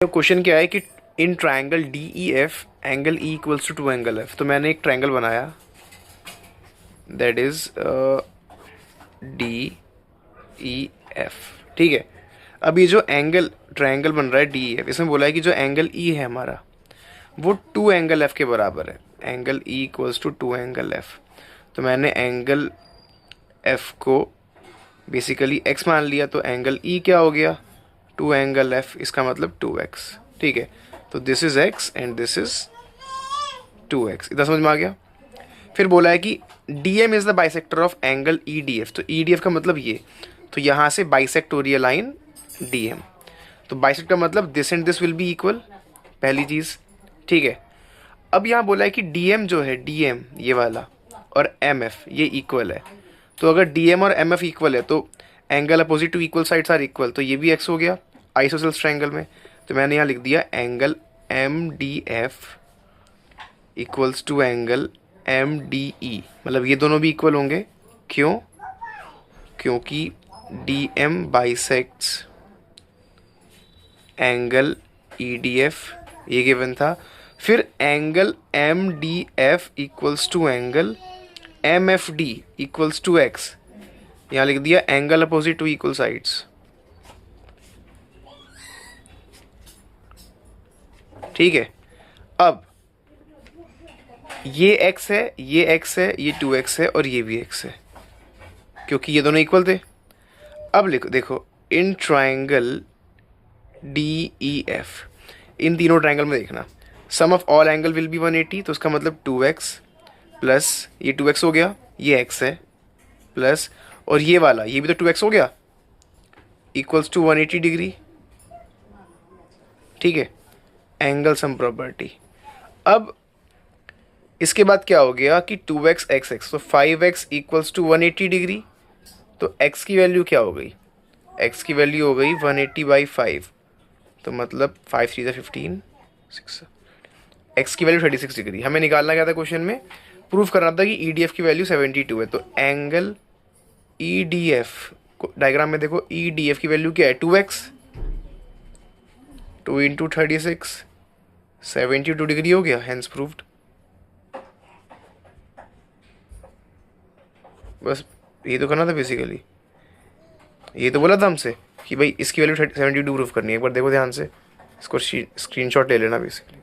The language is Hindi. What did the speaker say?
तो क्वेश्चन क्या है कि in triangle D E F angle E equals to 2 angle F. तो मैंने एक ट्राइंगल बनाया, that is D E F. ठीक है, अब ये जो एंगल ट्राइंगल बन रहा है डी ई एफ, इसमें बोला है कि जो एंगल ई है हमारा वो 2 एंगल एफ के बराबर है। Angle E equals to 2 angle F. तो मैंने एंगल एफ को बेसिकली एक्स मान लिया, तो एंगल ई क्या हो गया 2 एंगल एफ, इसका मतलब 2x। ठीक है, तो this is x and this is 2x। इतना समझ में आ गया। फिर बोला है कि DM is the bisector of angle EDF। तो EDF का मतलब ये, तो यहाँ से बाइसेक्ट हो रही है लाइन DM। तो बाइसेक्ट का मतलब this and this will be equal, पहली चीज़। ठीक है, अब यहाँ बोला है कि DM जो है DM ये वाला और MF ये इक्वल है। तो अगर DM और MF इक्वल है तो angle opposite to equal sides are equal, तो ये भी x हो गया आइसोसेल्स ट्रायंगल में। तो मैंने यहाँ लिख दिया angle MDF equals to angle MDE, मतलब ये दोनों भी इक्वल होंगे। क्यों? क्योंकि DM बाइसेक्ट्स एंगल EDF, ये गिवन था। फिर angle MDF equals to angle MFD equals to x, यहाँ लिख दिया angle opposite to equal sides. ठीक है, अब ये x है, ये x है, ये 2x है और ये भी x है, क्योंकि ये दोनों इक्वल थे। अब लिखो, देखो इन ट्राइंगल DEF, इन तीनों ट्राइंगल में देखना sum of all angle will be 180। तो उसका मतलब 2x प्लस ये 2x हो गया, ये x है, प्लस और ये वाला ये भी तो 2x हो गया, इक्वल्स टू 180 डिग्री। ठीक है, एंगल सम प्रॉपर्टी। अब इसके बाद क्या हो गया कि 2x x, तो 5x इक्वल्स टू 180 डिग्री। तो x की वैल्यू क्या हो गई? x की वैल्यू हो गई 180/5, तो मतलब 5 3 15 6, x की वैल्यू 36 डिग्री। हमें निकालना क्या था क्वेश्चन में? प्रूफ करना था कि EDF की वैल्यू 72 है। तो एंगल EDF को डायग्राम में देखो, EDF की वैल्यू क्या है 2x, 2 इंटू 36 72 डिग्री हो गया, हैंस प्रूव्ड। बस ये तो करना था बेसिकली, ये तो बोला था हमसे कि भाई इसकी वैल्यू 72 प्रूफ करनी है। एक बार देखो ध्यान से, इसको स्क्रीनशॉट ले लेना बेसिकली।